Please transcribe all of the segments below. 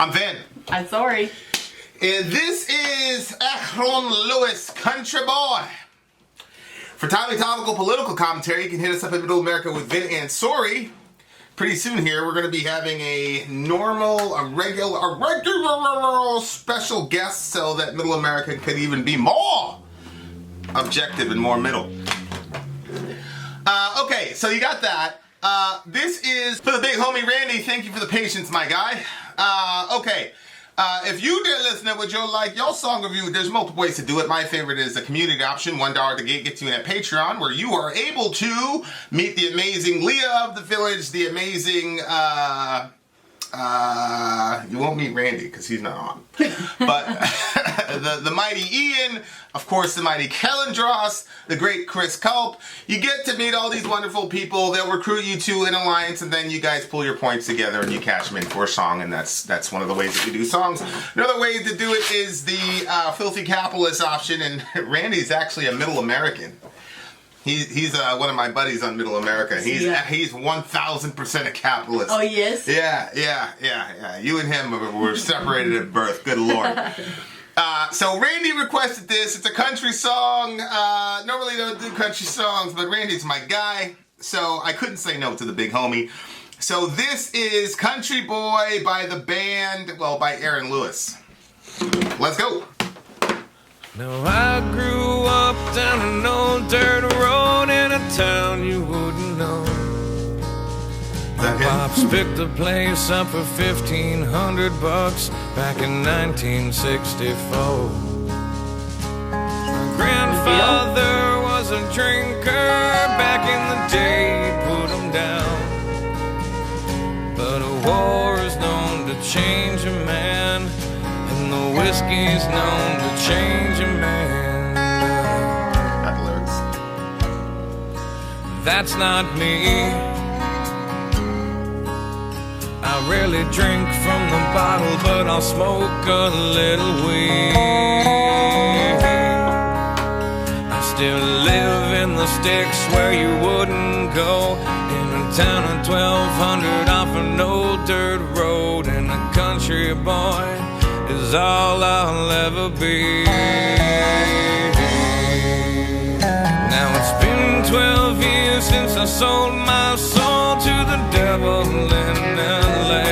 I'm Vin. I'm Sori. And this is Akron Lewis, Country Boy. For timely, topical, political commentary, you can hit us up at Middle America with Vin and Sori. Pretty soon here, we're going to be having a regular special guest so that Middle America could even be more objective and more middle. Okay, so you got that. This is for the big homie Randy. Thank you for the patience, my guy. Okay. If you, dear listener, would you like your song review, there's multiple ways to do it. My favorite is the community option. $1 to gets you in at Patreon, where you are able to meet the amazing Leah of the Village, the amazing, you won't meet Randy because he's not on. But the mighty Ian, of course, the mighty Kellandros, the great Chris Culp. You get to meet all these wonderful people. They'll recruit you to an alliance, and then you guys pull your points together and you cash them in for a song, and that's one of the ways that we do songs. Another way to do it is the filthy capitalist option, and Randy's actually a Middle American. He's one of my buddies on Middle America. He's 1000% a capitalist. Oh, yes? Yeah. You and him were separated at birth. Good Lord. So Randy requested this. It's a country song. Normally don't do country songs, but Randy's my guy, so I couldn't say no to the big homie. So this is Country Boy by the band, by Aaron Lewis. Let's go. Now I grew up down an old dirt road in a town you wouldn't know. My pops picked the place up for $1,500 back in 1964. My grandfather was a drinker back in the day, he put him down. But a war is known to change a man, and the whiskey's known to change a man. Got the lyrics. That's not me. I rarely drink from the bottle, but I'll smoke a little weed. I still live in the sticks where you wouldn't go, in a town of 1,200 off an old dirt road, and a country boy is all I'll ever be. Now it's been 12 years since I sold my soul to the devil in LA.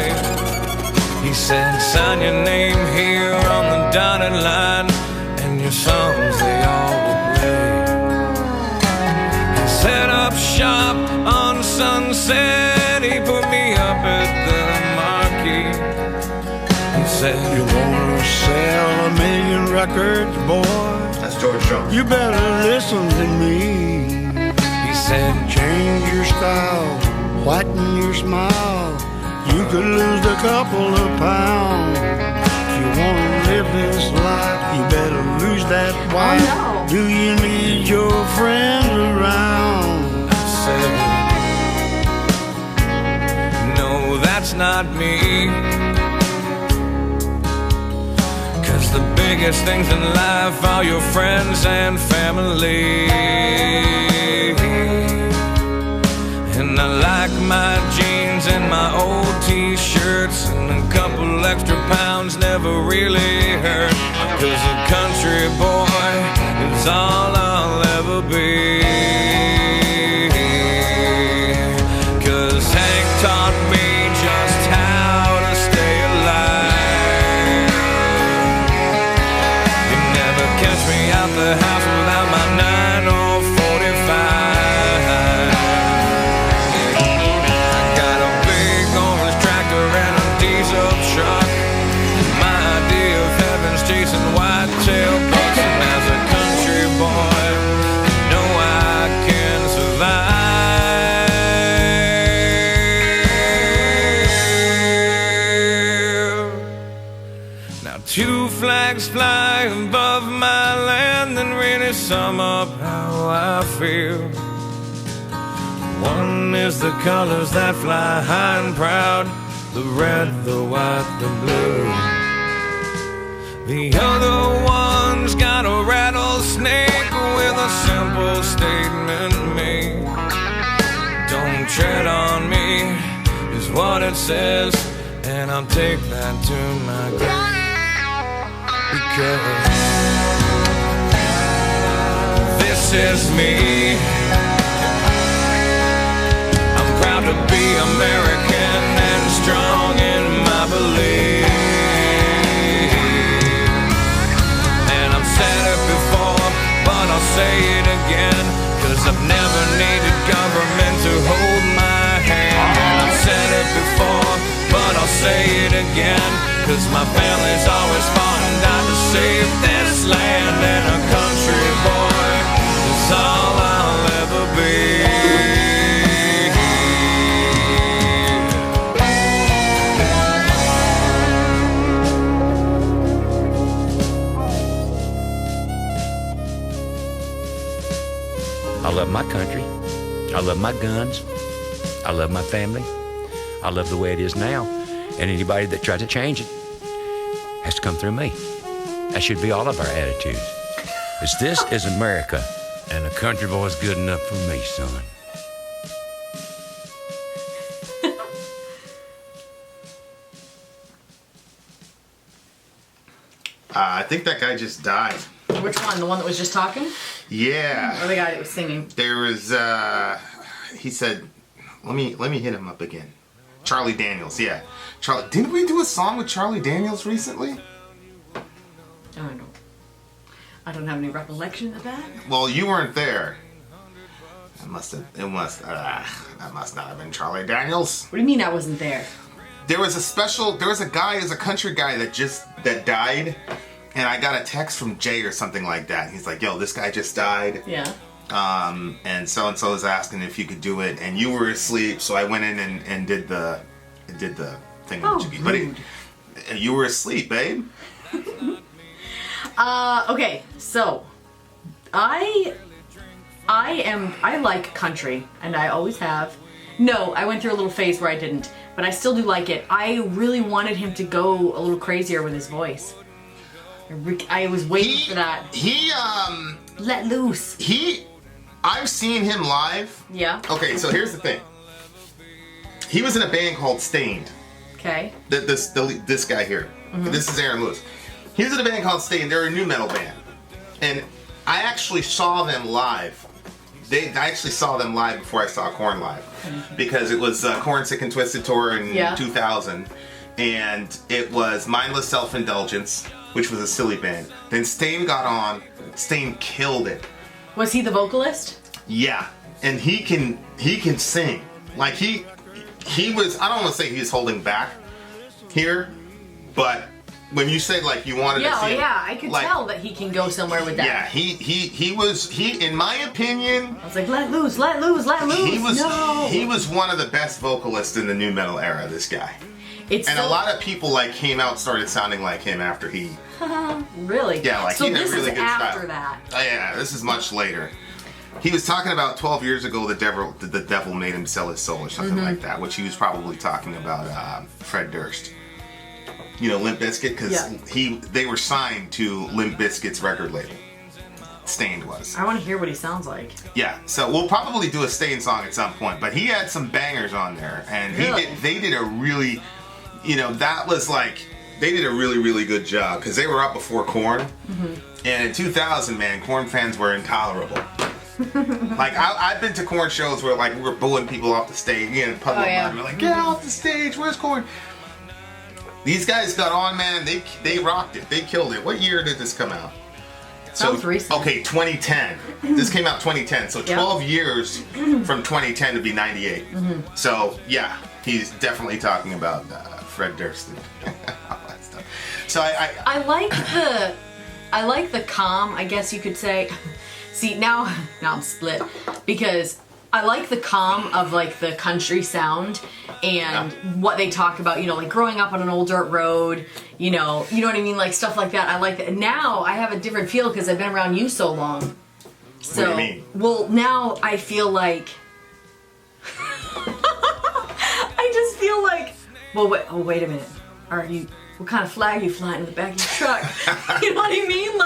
He said, sign your name here on the dotted line, and your songs they all will play. He set up shop on Sunset, he put me up at the marquee. He said, you wanna sell 1,000,000 records, boy? That's George Jones. You better listen to me. He said, change your style, whiten your smile. You could lose a couple of pounds. If you wanna live this life, you better lose that wife. Oh, no. Do you need your friends around? I said, no, that's not me. The biggest things in life are your friends and family. And I like my jeans and my old t-shirts, and a couple extra pounds never really hurt, 'cause a country boy is all I'll ever be. 'Cause Hank taught me just how to stay alive. Catch me out the house without my 9 or 45. I got a big orange tractor and a diesel truck. My idea of heaven's chasing whitetail bucks, and as a country boy, I know I can survive. Now 2 flags fly above my land and really sum up how I feel. One is the colors that fly high and proud, the red, the white, the blue. The other one's got a rattlesnake with a simple statement made. Don't tread on me is what it says, and I'll take that to my grave. Because this is me. I'm proud to be American and strong in my belief. And I've said it before, but I'll say it again, 'cause I've never needed government to hold my hand. And I've said it before, but I'll say it again, 'cause my family's always fought and died to save this land. And a country boy is all I'll ever be. I love my country. I love my guns. I love my family. I love the way it is now. And anybody that tries to change it has to come through me. That should be all of our attitudes. Because this is America, and a country boy's good enough for me, son. I think that guy just died. Which one? The one that was just talking? Yeah. Or the guy that was singing? There was, he said, let me hit him up again. Charlie Daniels, yeah. Didn't we do a song with Charlie Daniels recently? I don't have any recollection of that. Well, you weren't there. That must not have been Charlie Daniels. What do you mean I wasn't there? There was a guy, a country guy that died, and I got a text from Jay or something like that. He's like, yo, this guy just died. Yeah. And so-and-so was asking if you could do it, and you were asleep, so I went in and did the thing. Oh, rude. But you were asleep, babe. Okay, so I like country, and I always have. No, I went through a little phase where I didn't, but I still do like it. I really wanted him to go a little crazier with his voice. I was waiting for that. Let loose. I've seen him live. Yeah. Okay, so here's the thing. He was in a band called Stained. Okay. This guy here. Mm-hmm. This is Aaron Lewis. He was in a band called Stained. They're a new metal band, and I actually saw them live. I actually saw them live before I saw Korn live, because it was Korn Sick and Twisted tour in 2000, and it was Mindless Self-Indulgence, which was a silly band. Then Stain got on. Stain killed it. Was he the vocalist? Yeah, and he can sing. Like he was. I don't want to say he was holding back here, but when you say like you wanted to see him, I could tell that he can go somewhere with that. Yeah, he was in my opinion. I was like, let loose, let loose, let loose. He was one of the best vocalists in the new metal era. This guy. A lot of people came out, started sounding like him after he. Really? Yeah, so he had this really is good after style. that. Oh yeah, this is much later. He was talking about 12 years ago. The devil made him sell his soul, or something like that, which he was probably talking about Fred Durst. You know, Limp Bizkit, because they were signed to Limp Bizkit's record label. Stained was. I want to hear what he sounds like. Yeah, so we'll probably do a Stained song at some point, but he had some bangers on there, and they did a really, that was they did a really, really good job, because they were up before Korn, and in 2000, man, Korn fans were intolerable. I've been to Korn shows where we were booing people off the stage, puddle of mud, we're like, get off the stage, where's Korn? These guys got on, man. They rocked it. They killed it. What year did this come out? Sounds recent. Okay, 2010. This came out 2010. So 12 years from 2010 to be 98. So yeah, he's definitely talking about Fred Durst and all that stuff. So I like the calm, I guess you could say. See, now I'm split, because I like the calm of the country sound and what they talk about, growing up on an old dirt road, you know what I mean, stuff like that. I like that. Now I have a different feel because I've been around you so long. So, what do you mean? Well, now I feel like I just feel like, well, wait a minute. What kind of flag are you flying in the back of your truck? You know what I mean?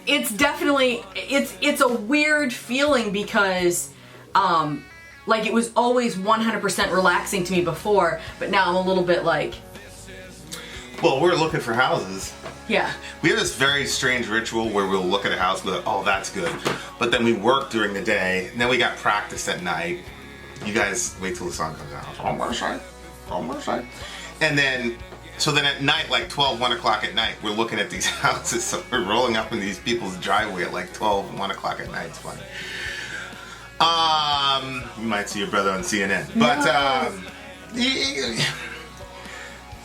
It's definitely, it's a weird feeling, because it was always 100% relaxing to me before, but now I'm a little bit Well, we're looking for houses. Yeah. We have this very strange ritual where we'll look at a house and be like, oh, that's good. But then we work during the day, and then we got practice at night. You guys wait till the sun comes out. On my side. On my side. And then, so then at night, like 12, 1 o'clock at night, we're looking at these houses. So we're rolling up in these people's driveway at like 12, 1 o'clock at night. It's funny. You might see your brother on CNN. But,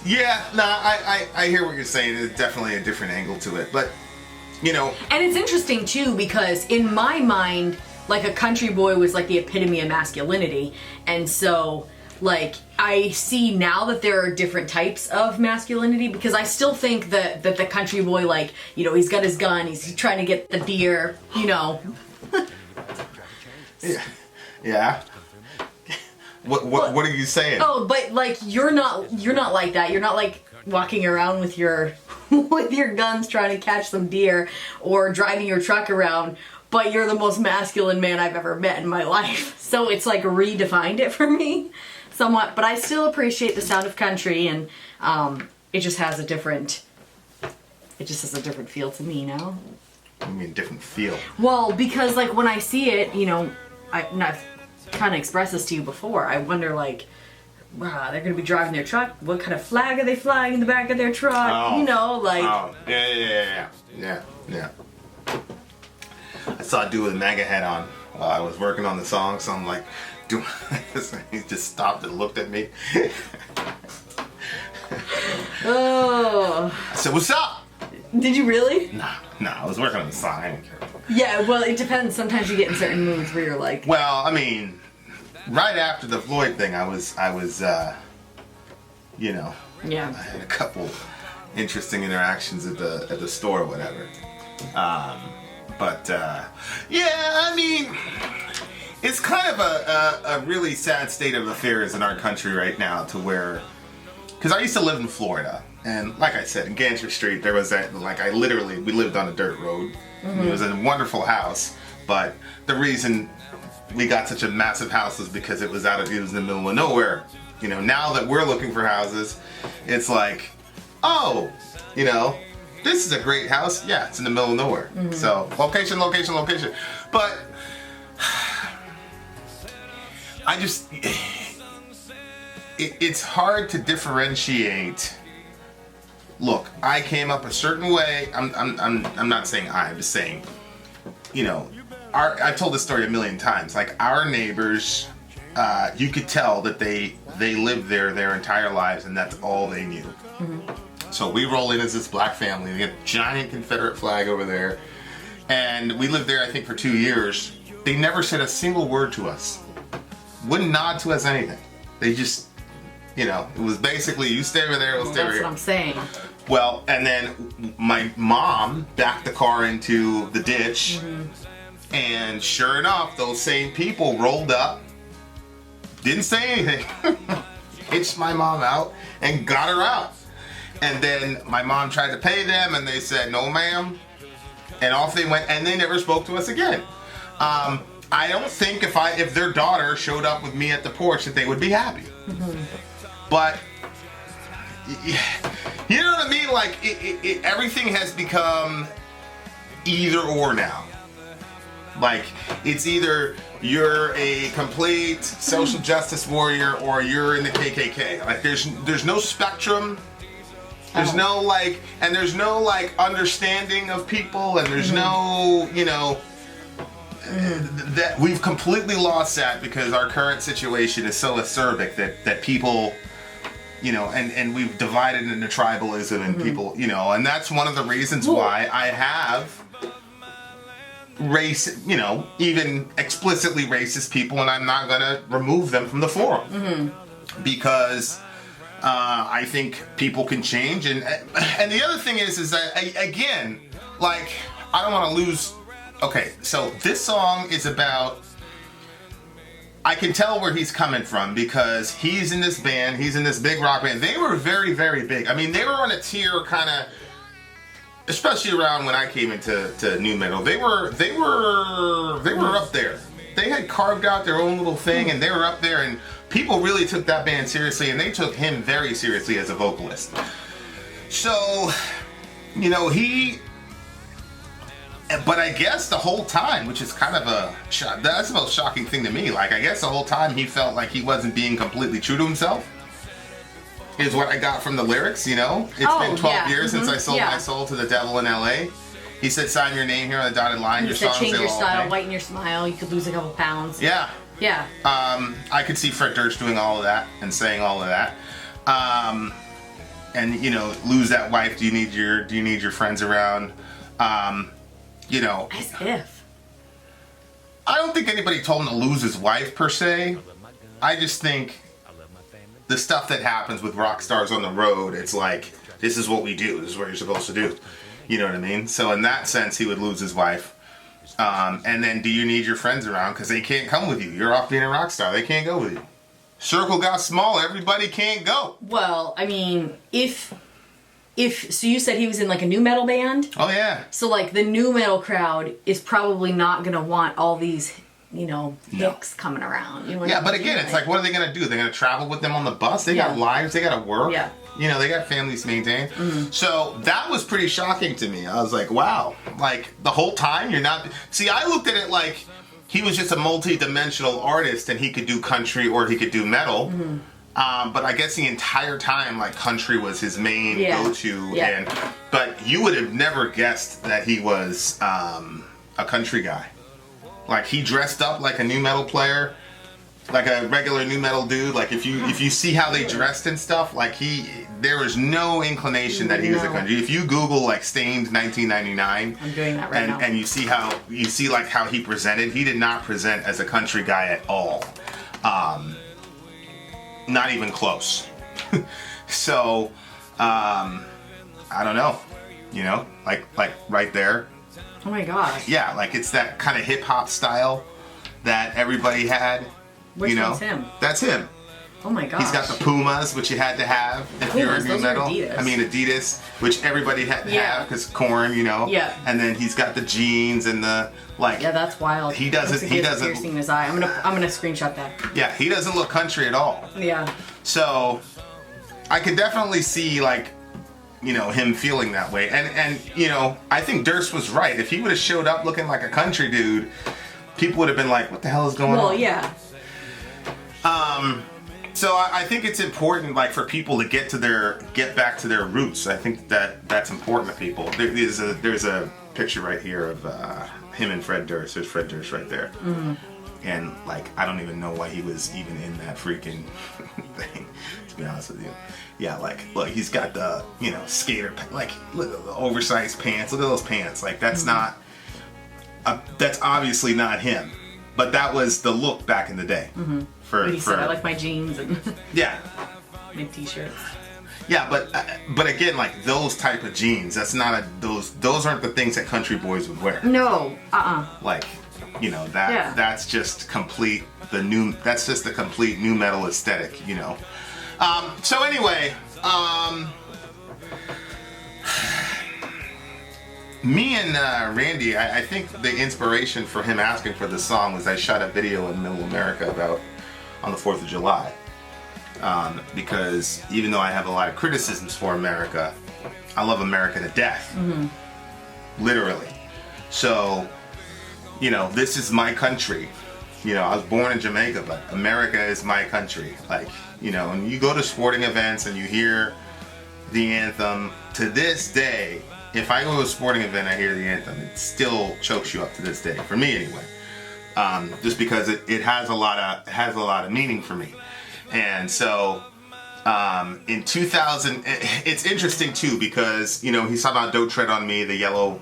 yeah, no, I hear what you're saying. There's definitely a different angle to it. But, you know. And it's interesting, too, because in my mind, like, a country boy was like the epitome of masculinity. And so, like, I see now that there are different types of masculinity, because I still think that the country boy, like, you know, he's got his gun, he's trying to get the deer, you know. Yeah. What are you saying? Oh, but like you're not like that. You're not like walking around with your with your guns trying to catch some deer or driving your truck around, but you're the most masculine man I've ever met in my life. So it's like redefined it for me somewhat, but I still appreciate the sound of country, and it just has a different feel to me now. I mean, different feel. Well, because like when I see it, you know, I've kind of expressed this to you before. I wonder, like, wow, they're gonna be driving their truck. What kind of flag are they flying in the back of their truck? Oh. You know, like. Oh, yeah. I saw a dude with a MAGA hat on while I was working on the song, so I'm like, doing this. He just stopped and looked at me. Oh. I said, "What's up?" Did you really? No, I was working on the song. I didn't care. Yeah, well, it depends. Sometimes you get in certain moods where you're like. Well, I mean, right after the Floyd thing, I was, you know, Yeah. I had a couple interesting interactions at the store or whatever. Yeah, I mean, it's kind of a really sad state of affairs in our country right now, to where, because I used to live in Florida, and like I said, in Gantry Street, there was that, like, we lived on a dirt road. Mm-hmm. It was a wonderful house, but the reason we got such a massive house was because it was in the middle of nowhere. You know, now that we're looking for houses, it's like, oh, you know, this is a great house. Yeah, it's in the middle of nowhere. Mm-hmm. So, location. But I just, it's hard to differentiate. Look, I came up a certain way. I'm not saying I'm just saying, you know, I've told this story a million times. Like, our neighbors, you could tell that they lived there their entire lives, and that's all they knew. Mm-hmm. So we roll in as this black family. We have a giant Confederate flag over there, and we lived there, I think, for 2 years. They never said a single word to us. Wouldn't nod to us anything. They just, you know, it was basically, you stay over there, we'll stay over here. That's what I'm saying. Well, and then my mom backed the car into the ditch, mm-hmm. and sure enough, those same people rolled up, didn't say anything, hitched my mom out, and got her out. And then my mom tried to pay them, and they said, "No, ma'am," and off they went, and they never spoke to us again. I don't think if their daughter showed up with me at the porch that they would be happy. Mm-hmm. But you know what I mean? Like, everything has become either or now. Like, it's either you're a complete social justice warrior or you're in the KKK. Like, there's no spectrum. There's no, like, and there's no, like, understanding of people, and there's no, you know, that we've completely lost that, because our current situation is so acerbic that people, you know, and we've divided into tribalism, and people, you know, and that's one of the reasons why I have race, you know, even explicitly racist people, and I'm not gonna remove them from the forum, because I think people can change, and the other thing is that, again, like, I don't want to lose. Okay, so this song is about, I can tell where he's coming from, because he's in this band, he's in this big rock band. They were very, very big. I mean, they were on a tier kind of, especially around when I came into nu metal. They were up there. They had carved out their own little thing, and they were up there, and people really took that band seriously, and they took him very seriously as a vocalist. So, you know, but I guess the whole time, which is kind of that's the most shocking thing to me. Like, I guess the whole time he felt like he wasn't being completely true to himself. Is what I got from the lyrics, you know? It's been 12 years since I sold my soul to the devil in LA. He said, sign your name here on the dotted line. He said, change your style, whiten your smile. You could lose a couple pounds. Yeah. Yeah. I could see Fred Durst doing all of that and saying all of that. And, you know, lose that wife. Do you need your friends around? You know. As if. I don't think anybody told him to lose his wife, per se. I just think the stuff that happens with rock stars on the road, it's like, this is what we do. This is what you're supposed to do. You know what I mean? So in that sense, he would lose his wife. And then, do you need your friends around? Because they can't come with you. You're off being a rock star. They can't go with you. Circle got small. Everybody can't go. Well, I mean, if so you said he was in like a new metal band? Oh, yeah. So like the new metal crowd is probably not going to want all these, you know, dicks coming around. You know Yeah, but again, it's like, what are they going to do? They're going to travel with them on the bus? They got lives. They got to work. Yeah. You know, they got families to maintain. So that was pretty shocking to me. I was like, wow. Like, the whole time you're not... See, I looked at it like he was just a multi-dimensional artist and he could do country or he could do metal. But I guess the entire time, like, country was his main go-to. Yeah. But you would have never guessed that he was a country guy. Like, he dressed up like a new metal player, like a regular new metal dude. Like, if you see how they dressed and stuff, like, there was no inclination that he was a country. If you Google, like, Stained 1999, I'm doing that right now, and you see like how he presented, he did not present as a country guy at all. Not even close. So, I don't know. You know, like right there. Oh my gosh. Yeah, like it's that kind of hip hop style that everybody had. Which you know? one's him? That's him. Oh my gosh. He's got the Pumas, which you had to have if you're a new metal. Adidas. I mean Adidas, which everybody had to have because Korn, you know. Yeah. And then he's got the jeans and the like. Yeah, that's wild. He doesn't. He has a piercing in his eye. I'm gonna screenshot that. Yeah, he doesn't look country at all. Yeah. So, I could definitely see like, you know, him feeling that way. And you know, I think Durst was right. If he would have showed up looking like a country dude, people would have been like, what the hell is going on? Well, yeah. So I think it's important, like, for people to get back to their roots. I think that's important to people. There's a picture right here of him and Fred Durst. There's Fred Durst right there. And like, I don't even know why he was even in that freaking thing, to be honest with you. Yeah, like, look, he's got the, you know, skater, like, look at the oversized pants. Look at those pants. Like, that's not, that's obviously not him. But that was the look back in the day. But he said, I like my jeans and yeah, my t-shirts. Yeah, but again, like, those type of jeans, that's not those aren't the things that country boys would wear. No, Like, you know, that's just that's just the complete new metal aesthetic, you know. So anyway, me and Randy, I think the inspiration for him asking for this song was I shot a video in Middle America on the 4th of July. Because even though I have a lot of criticisms for America, I love America to death. Literally. So, you know, this is my country. You know, I was born in Jamaica, but America is my country. Like, you know, and you go to sporting events and you hear the anthem. To this day, if I go to a sporting event, I hear the anthem, it still chokes you up to this day. For me, anyway. Just because it has a lot of meaning for me. And so, in 2000, it's interesting too because, you know, he's talking about "Don't Tread on Me," the yellow,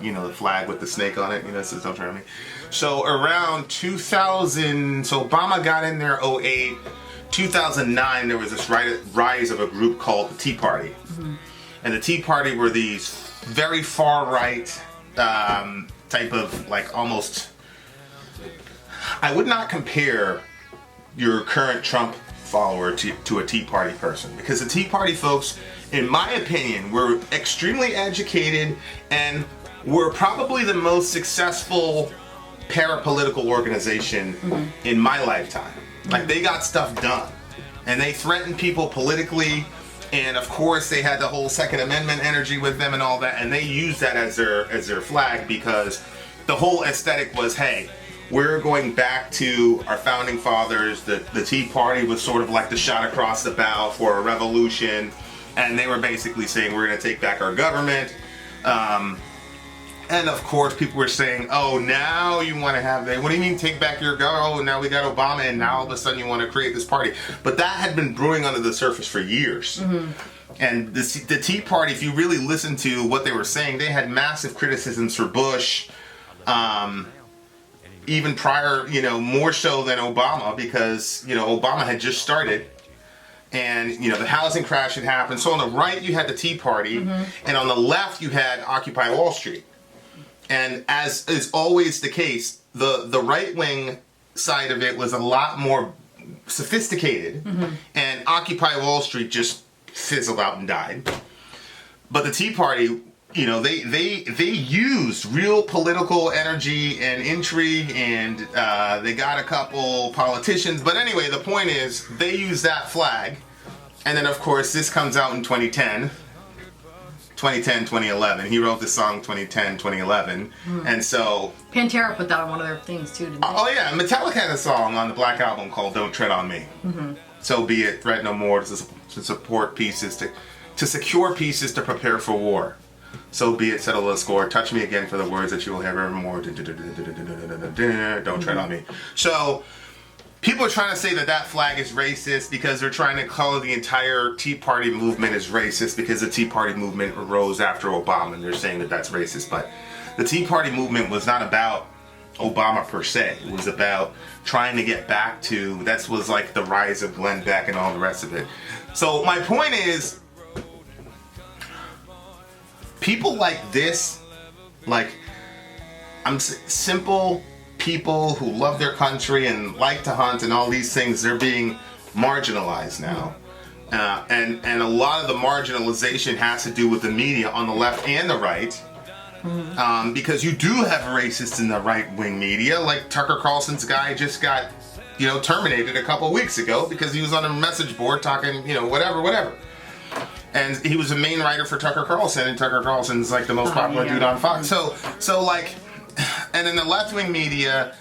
you know, the flag with the snake on it. You know, it says "Don't Tread on Me." So around 2000, so Obama got in there 2008. 2009, there was this rise of a group called the Tea Party, and the Tea Party were these very far right type of, like, almost. I would not compare your current Trump follower to a Tea Party person, because the Tea Party folks, in my opinion, were extremely educated and were probably the most successful parapolitical organization in my lifetime. Like, they got stuff done and they threatened people politically And of course, they had the whole Second Amendment energy with them and all that, and they used that as their flag because the whole aesthetic was, hey, we're going back to our founding fathers. The Tea Party was sort of like the shot across the bow for a revolution, and they were basically saying we're going to take back our government. And of course, people were saying, "Oh, now you want to have what do you mean take back your government? Oh, now we got Obama, and now all of a sudden you want to create this party." But that had been brewing under the surface for years. Mm-hmm. And the Tea Party, if you really listen to what they were saying, they had massive criticisms for Bush, even prior, more so than Obama, because Obama had just started. And the housing crash had happened. So on the right you had the Tea Party, mm-hmm. and on the left you had Occupy Wall Street. And as is always the case, the right-wing side of it was a lot more sophisticated, mm-hmm. and Occupy Wall Street just fizzled out and died. But the Tea Party, they used real political energy and intrigue, and they got a couple politicians. But anyway, the point is, they used that flag. And then, of course, this comes out in 2010, 2011. He wrote this song 2010, 2011. And so... Pantera put that on one of their things, too, didn't they? Oh, yeah. Metallica had a song on the Black Album called Don't Tread on Me. Mm-hmm. So be it, threat no more, to support pieces, to secure pieces, to prepare for war. So be it, settle the score, touch me again for the words that you will have evermore. Don't tread on me. So... people are trying to say that flag is racist because they're trying to call the entire Tea Party movement as racist because the Tea Party movement arose after Obama, and they're saying that that's racist. But the Tea Party movement was not about Obama per se. It was about trying to get back to, that was like the rise of Glenn Beck and all the rest of it. So my point is, people like this, simple people who love their country and like to hunt and all these things, they're being marginalized now. And a lot of the marginalization has to do with the media on the left and the right. Because you do have racists in the right-wing media, like Tucker Carlson's guy just got, terminated a couple weeks ago because he was on a message board talking, whatever. And he was a main writer for Tucker Carlson, and Tucker Carlson's like the most popular dude on Fox. So like... And in the left-wing media,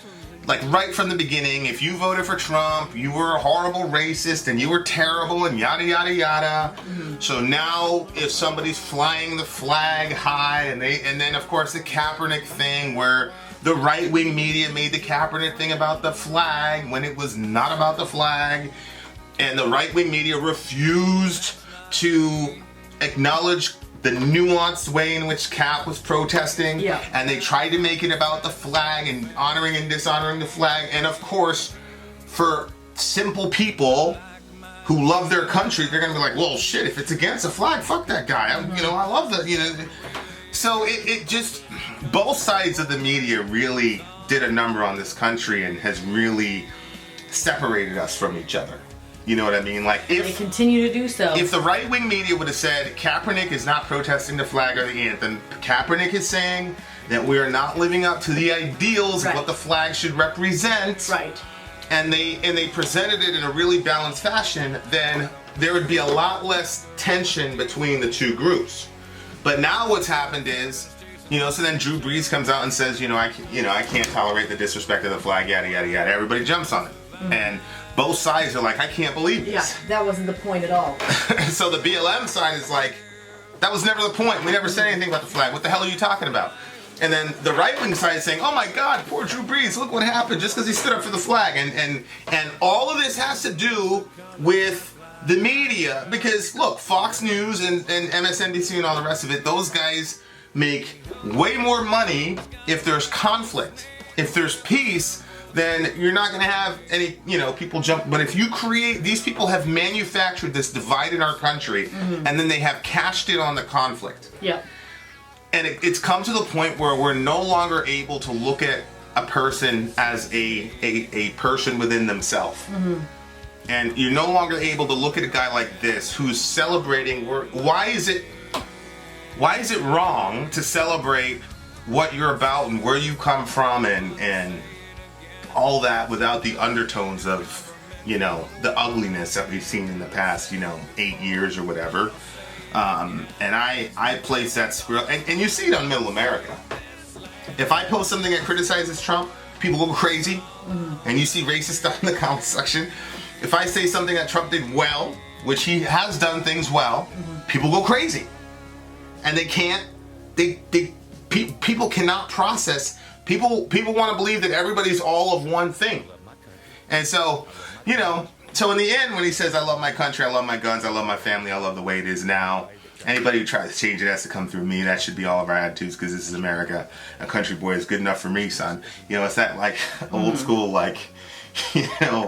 right from the beginning, if you voted for Trump, you were a horrible racist and you were terrible and yada, yada, yada. Mm-hmm. So now if somebody's flying the flag high, and then, of course, the Kaepernick thing where the right-wing media made the Kaepernick thing about the flag when it was not about the flag, and the right-wing media refused to acknowledge the nuanced way in which Cap was protesting, and they tried to make it about the flag and honoring and dishonoring the flag. And of course, for simple people who love their country, they're gonna be like, well, shit, if it's against the flag, fuck that guy. I love the, So it just, both sides of the media really did a number on this country and has really separated us from each other. You know what I mean? If they continue to do so. If the right-wing media would have said Kaepernick is not protesting the flag or the anthem, Kaepernick is saying that we are not living up to the ideals of what the flag should represent. Right. And they presented it in a really balanced fashion, then there would be a lot less tension between the two groups. But now what's happened is, so then Drew Brees comes out and says, I can't tolerate the disrespect of the flag, yada yada yada. Everybody jumps on it, and both sides are like, I can't believe this. Yeah, that wasn't the point at all. So the BLM side is like, that was never the point. We never said anything about the flag. What the hell are you talking about? And then the right-wing side is saying, oh my God, poor Drew Brees, look what happened just because he stood up for the flag. And all of this has to do with the media. Because, look, Fox News and MSNBC and all the rest of it, those guys make way more money if there's conflict. If there's peace, then you're not going to have any, people jump. But if you create, these people have manufactured this divide in our country, and then they have cashed in on the conflict. Yeah. And it's come to the point where we're no longer able to look at a person as a person within themselves. Mm-hmm. And you're no longer able to look at a guy like this who's celebrating. Why is it wrong to celebrate what you're about and where you come from and all that without the undertones of the ugliness that we've seen in the past, 8 years or whatever. And I place that squirrel, and you see it on Middle America. If I post something that criticizes Trump, people go crazy, and you see racist stuff in the comment section. If I say something that Trump did well, which he has done things well, people go crazy, and they can't. People cannot process. People want to believe that everybody's all of one thing, and so So in the end, when he says, "I love my country, I love my guns, I love my family, I love the way it is now," anybody who tries to change it has to come through me. That should be all of our attitudes, because this is America. A country boy is good enough for me, son. It's that like old school, like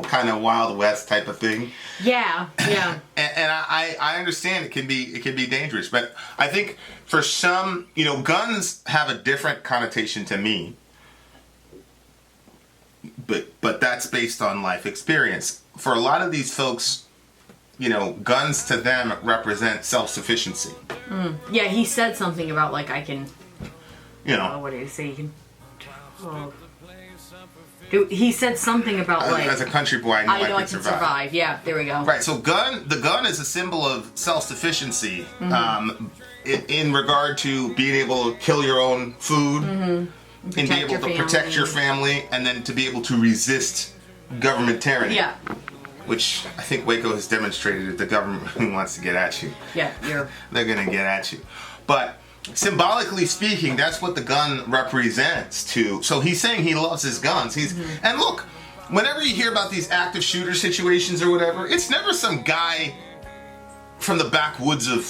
kind of Wild West type of thing. Yeah. And I understand it can be dangerous, but I think for some, guns have a different connotation to me. But that's based on life experience. For a lot of these folks, guns to them represent self-sufficiency. Yeah, he said something about like I can. What did he say? You can. He said something about like. As a country boy, I know I can survive. Yeah, there we go. Right. So the gun is a symbol of self-sufficiency. In regard to being able to kill your own food. And be able to protect your family, and then to be able to resist government tyranny. Yeah. Which I think Waco has demonstrated that the government really wants to get at you. Yeah, they're going to get at you. But symbolically speaking, that's what the gun represents too. So he's saying he loves his guns. And look, whenever you hear about these active shooter situations or whatever, it's never some guy from the backwoods of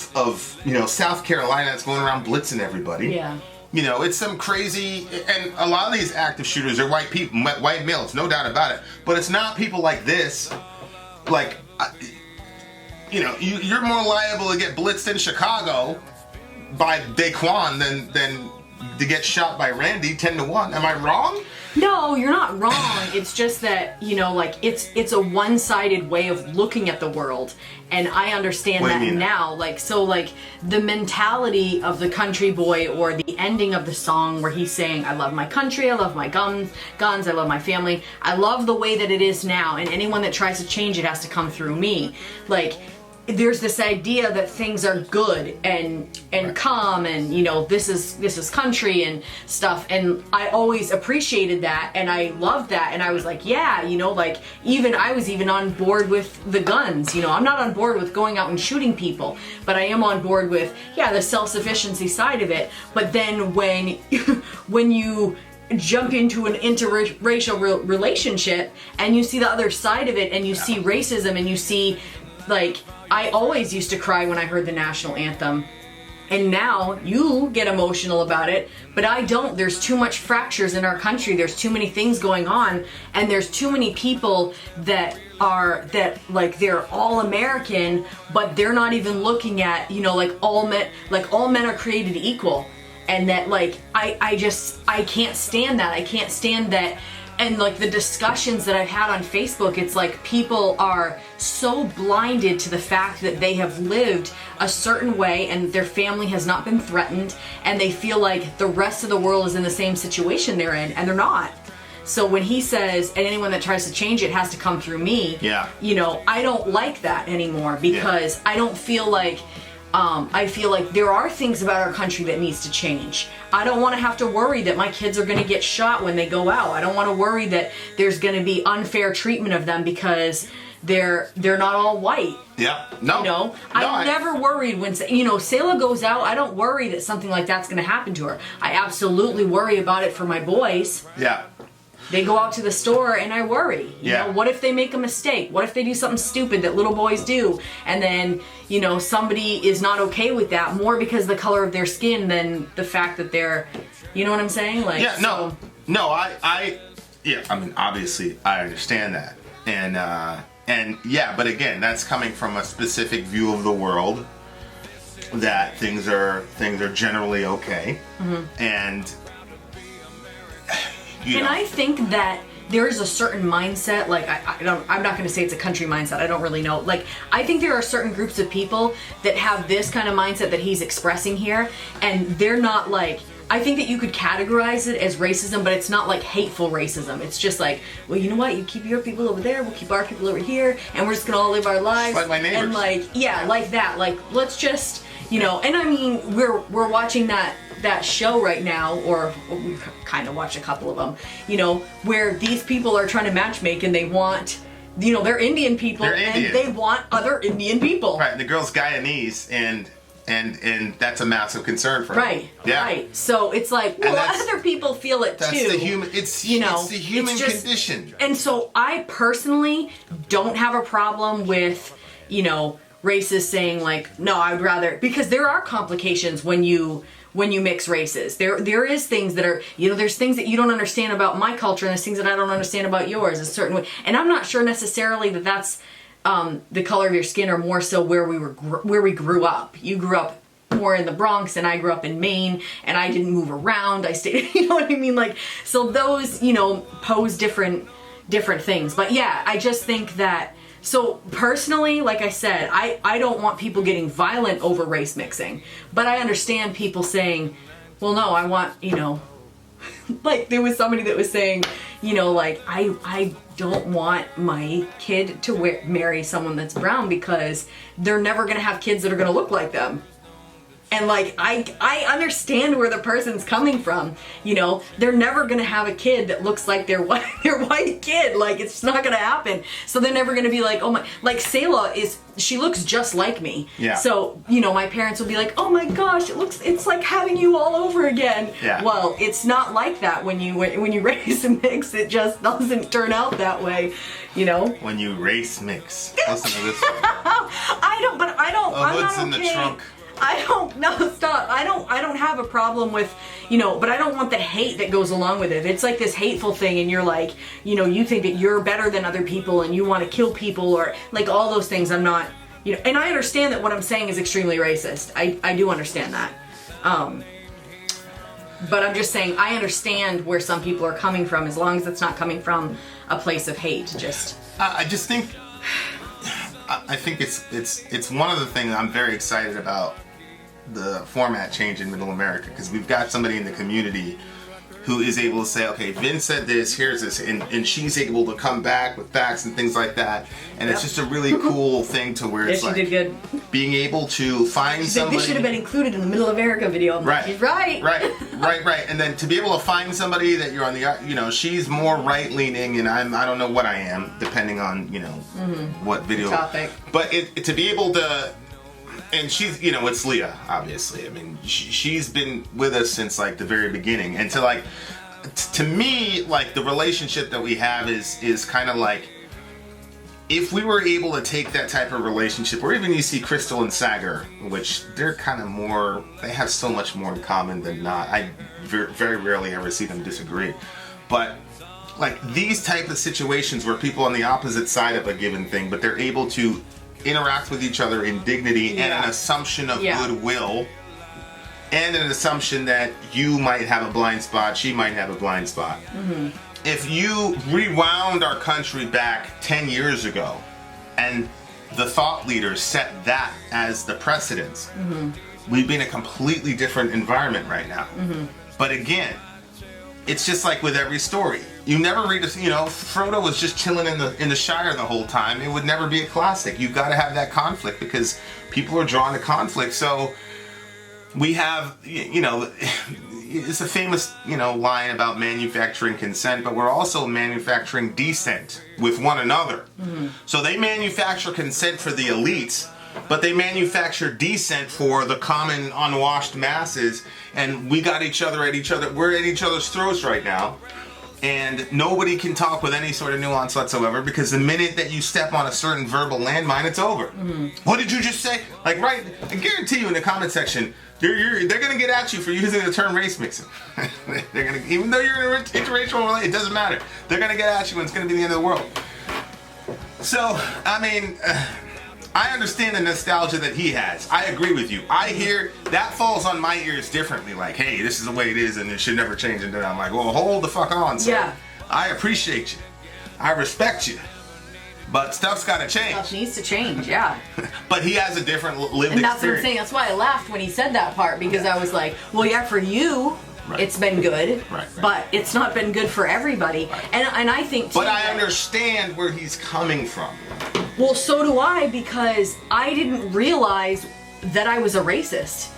South Carolina that's going around blitzing everybody. Yeah. It's some crazy, and a lot of these active shooters are white people, white males, no doubt about it. But it's not people like this. Like, you're more liable to get blitzed in Chicago by Daquan than to get shot by Randy 10-1. Am I wrong? No, you're not wrong. It's just that, it's a one-sided way of looking at the world. And I understand that now. The mentality of the country boy, or the ending of the song where he's saying, "I love my country, I love my guns, I love my family. I love the way that it is now, and anyone that tries to change it has to come through me." There's this idea that things are good and calm, and this is country and stuff, and I always appreciated that, and I loved that, and I was like, yeah, I was even on board with the guns. I'm not on board with going out and shooting people, but I am on board with the self-sufficiency side of it. But then when you jump into an interracial relationship and you see the other side of it, and you see racism, and you see I always used to cry when I heard the national anthem, and now you get emotional about it, but I don't. There's too much fractures in our country. There's too many things going on, and there's too many people that they're all American, but they're not even looking at all men are created equal, and that I can't stand that. I can't stand that. And the discussions that I've had on Facebook, it's like people are so blinded to the fact that they have lived a certain way and their family has not been threatened, and they feel like the rest of the world is in the same situation they're in, and they're not. So when he says, "And anyone that tries to change it has to come through me," I don't like that anymore, because I don't feel like I feel like there are things about our country that needs to change. I don't want to have to worry that my kids are going to get shot when they go out. I don't want to worry that there's going to be unfair treatment of them because they're not all white. Yeah. No. I'm never worried when Selah goes out. I don't worry that something like that's going to happen to her. I absolutely worry about it for my boys. Yeah. They go out to the store and I worry. You know, what if they make a mistake? What if they do something stupid that little boys do? And then, somebody is not okay with that more because of the color of their skin than the fact that they're, you know what I'm saying? Obviously I understand that. But again, that's coming from a specific view of the world, that things are generally okay. Mm-hmm. And I think that there is a certain mindset, I'm not going to say it's a country mindset, I don't really know. I think there are certain groups of people that have this kind of mindset that he's expressing here, and they're not I think that you could categorize it as racism, but it's not like hateful racism. It's just like, well, you know what? You keep your people over there, we'll keep our people over here, and we're just gonna all live our lives. Like my neighbors. And like, yeah, like that. Like, let's just, you know. And I mean, we're watching that show right now, or we kind of watched a couple of them, you know, where these people are trying to matchmake and they want, you know, they're Indian people and they want other Indian people. Right, and the girl's Guyanese, and that's a massive concern for her. Right. Yeah. Right. So it's like, well, other people feel it too. That's the human. It's it's the human condition. And so I personally don't have a problem with, you know, racists saying like, no, I'd rather, because there are complications when you mix races. There is things that are, you know, there's things that you don't understand about my culture, and there's things that I don't understand about yours a certain way. And I'm not sure necessarily that that's the color of your skin, or more so where we grew up. You grew up more in the Bronx, and I grew up in Maine, and I didn't move around. I stayed, you know what I mean? Like, so those, you know, pose different things. But yeah, I just think that, so personally, like I said, I don't want people getting violent over race mixing, but I understand people saying, well, no, I want, you know, like there was somebody that was saying, you know, like, I don't want my kid to marry someone that's brown because they're never going to have kids that are going to look like them. And like, I understand where the person's coming from. You know, they're never gonna have a kid that looks like their white kid. Like, it's not gonna happen. So they're never gonna be like, oh my, like Selah she looks just like me. Yeah. So, you know, my parents will be like, oh my gosh, it's like having you all over again. Yeah. Well, it's not like that when you race and mix. It just doesn't turn out that way, you know? When you race mix. Listen to this one. I don't, I'm hood's not in the okay. trunk. Stop. I don't have a problem with, you know, but I don't want the hate that goes along with it. It's like this hateful thing, and you're like, you know, you think that you're better than other people and you want to kill people, or like all those things. I'm not, you know, and I understand that what I'm saying is extremely racist. I do understand that. But I'm just saying, I understand where some people are coming from, as long as it's not coming from a place of hate. I just think, I think it's one of the things I'm very excited about, the format change in Middle America, because we've got somebody in the community who is able to say, okay, Vin said this, here's this, and she's able to come back with facts and things like that, and it's just a really cool thing to where it's she like did good. Being able to find somebody. This should have been included in the Middle America video. I'm right, like, right, and then to be able to find somebody that you're on the, you know, she's more right leaning, and I don't know what I am, depending on, you know, what video topic, but to be able to. And she's, you know, it's Leah, obviously. I mean, she's been with us since, like, the very beginning. And to, like, to me, like, the relationship that we have is kind of like, if we were able to take that type of relationship, or even you see Crystal and Sagar, which they're kind of more, they have so much more in common than not. I very rarely ever see them disagree. But, like, these type of situations where people on the opposite side of a given thing, but they're able to interact with each other in dignity and an assumption of goodwill, and an assumption that you might have a blind spot, she might have a blind spot. If you rewound our country back 10 years ago and the thought leaders set that as the precedence, we'd be in a completely different environment right now. But again, it's just like with every story. You never read you know, Frodo was just chilling in the Shire the whole time. It would never be a classic. You've got to have that conflict because people are drawn to conflict. So we have, you know, it's a famous, you know, line about manufacturing consent, but we're also manufacturing dissent with one another. So they manufacture consent for the elites, but they manufacture dissent for the common unwashed masses, and we got each other at each other. We're at each other's throats right now. And nobody can talk with any sort of nuance whatsoever, because the minute that you step on a certain verbal landmine, it's over. What did you just say? Like, right, I guarantee you in the comment section, they're going to get at you for using the term race mixing. They're going to, even though you're in an interracial relationship, it doesn't matter. They're going to get at you and it's going to be the end of the world. So, I mean, I understand the nostalgia that he has. I agree with you. I hear that falls on my ears differently. Like, hey, this is the way it is and it should never change. And then I'm like, well, hold the fuck on, sir. Yeah. I appreciate you. I respect you. But stuff's got to change. Stuff needs to change, yeah. But he has a different lived And that's experience. what I'm saying. That's why I laughed when he said that part, because I was like, well, yeah, for you, It's been good, Right. but it's not been good for everybody. And I think too, But I understand where he's coming from. well, so do I, because I didn't realize that I was a racist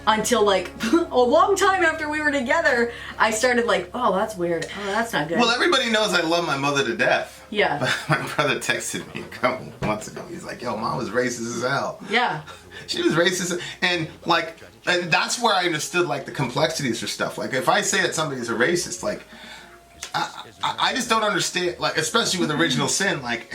until like a long time after we were together. I started like, oh, that's weird. Oh, that's not good. Well, everybody knows I love my mother to death. Yeah. But my brother texted me a couple months ago. He's like, yo, Mom was racist as hell. Yeah. She was racist. And like, and that's where I understood like the complexities or stuff. Like if I say that somebody's a racist, like, I just don't understand, like, especially with original sin, like,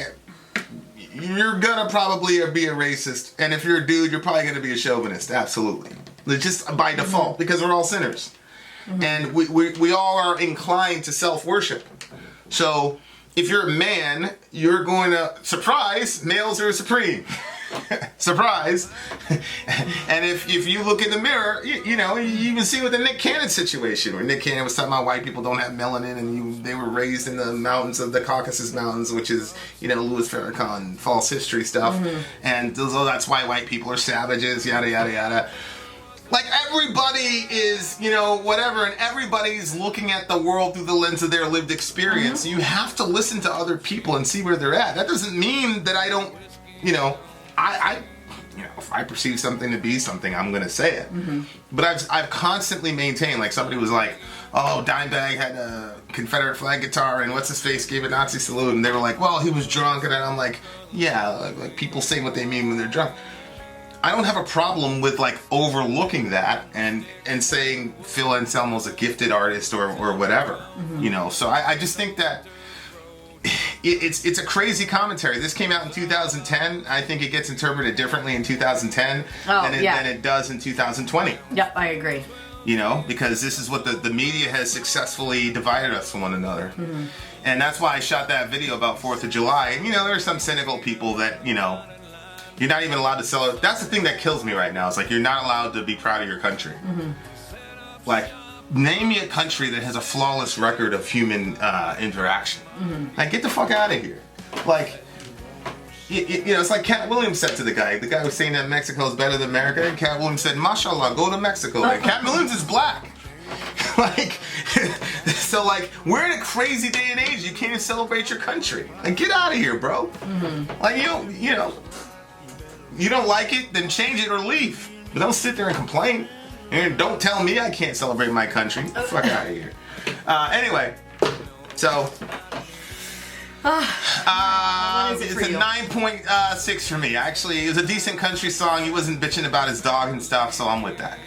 you're gonna probably be a racist. And if you're a dude, you're probably gonna be a chauvinist. Absolutely. Just by default, because we're all sinners. And we all are inclined to self-worship. So if you're a man, you're going to, surprise, males are supreme. Surprise. And if you look in the mirror, you know, you even see with the Nick Cannon situation, where Nick Cannon was talking about white people don't have melanin, and they were raised in the mountains of the Caucasus Mountains, which is, you know, Louis Farrakhan false history stuff. And that's why white people are savages, yada, yada, yada. Like, everybody is, you know, whatever, and everybody's looking at the world through the lens of their lived experience. You have to listen to other people and see where they're at. That doesn't mean that I don't, you know, you know, if I perceive something to be something, I'm going to say it. But I've constantly maintained, like, somebody was like, oh, Dimebag had a Confederate flag guitar, and what's-his-face gave a Nazi salute, and they were like, well, he was drunk, and I'm like, yeah, like people say what they mean when they're drunk. I don't have a problem with like overlooking that and saying Phil Anselmo's a gifted artist or whatever, you know. So I just think that it's a crazy commentary. This came out in 2010. I think it gets interpreted differently in 2010 than it does in 2020. Yep, I agree. You know, because this is what the media has successfully divided us from one another. And that's why I shot that video about 4th of July. And, you know, there are some cynical people that, you know, you're not even allowed to celebrate. That's the thing that kills me right now. It's like you're not allowed to be proud of your country. Like, name me a country that has a flawless record of human interaction. Like, get the fuck out of here. Like, you know, it's like Cat Williams said to the guy who was saying that Mexico is better than America. And Cat Williams said, "Mashallah, go to Mexico." And Cat Williams is black. Like, so like, we're in a crazy day and age. You can't even celebrate your country. Like, get out of here, bro. Like, you know. You don't like it, then change it or leave. But don't sit there and complain. And don't tell me I can't celebrate my country. Get the fuck out of here. Anyway, so it's a 9.6 for me. Actually, it was a decent country song. He wasn't bitching about his dog and stuff, so I'm with that.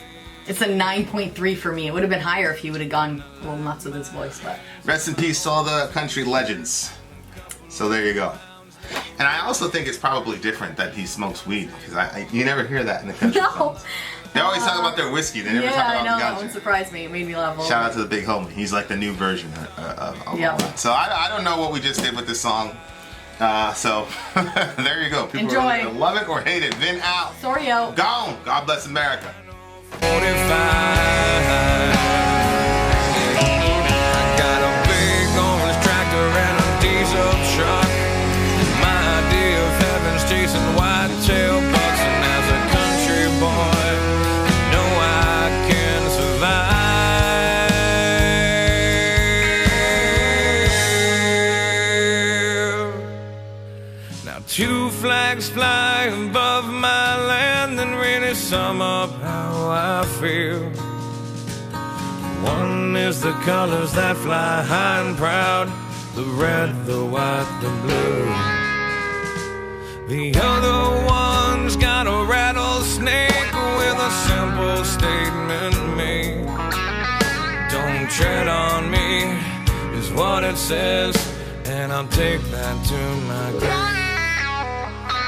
It's a 9.3 for me. It would have been higher if he would have gone a little nuts with his voice, but Rest in peace to all the country legends. So there you go. And I also think it's probably different that he smokes weed, because you never hear that in the country. No. They always talk about their whiskey. They never talk I about know. the That ganja. one surprised me. It made me laugh. Shout out to the big homie. He's like the new version of all that. So I don't know what we just did with this song. So there you go. People Enjoy. are gonna love it or hate it. Vin out. Sorry out. Gone. God bless America. 45. I got a big orange tractor and a diesel truck. My idea of heaven's chasing white-tailed bucks, and as a country boy, you know I can survive. Now 2 flags fly above my land and really sum up how I feel. One is the colors that fly high and proud, the red, the white, the blue. The other one's got a rattlesnake with a simple statement to me. Don't tread on me is what it says, and I'll take that to my grave.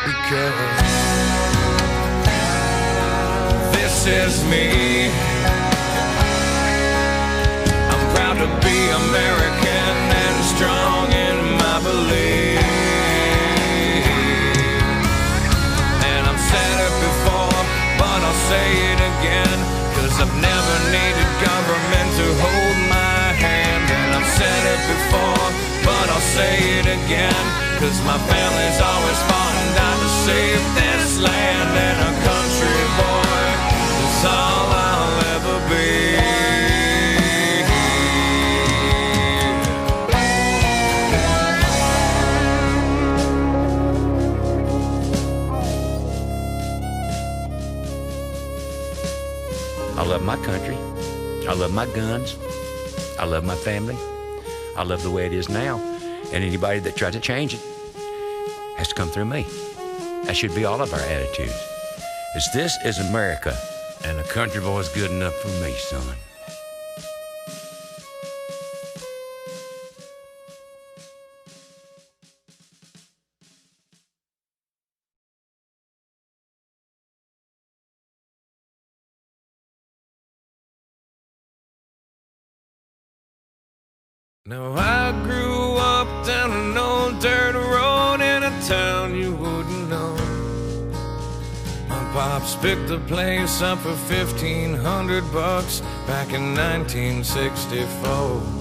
Because this is me. I'm proud to be American and strong in my belief. And I've said it before, but I'll say it again, 'cause I've never needed government to hold my hand. And I've said it before, but I'll say it again, 'cause my family's always fought and died to save this land. And a country boy is all I'll ever be. I love my country. I love my guns. I love my family. I love the way it is now. And anybody that tries to change it has to come through me. That should be all of our attitudes. Is this is America, and a country boy's good enough for me, son. Now I grew up down an old dirt road in a town you wouldn't know. My pops picked the place up for $1,500 back in 1964.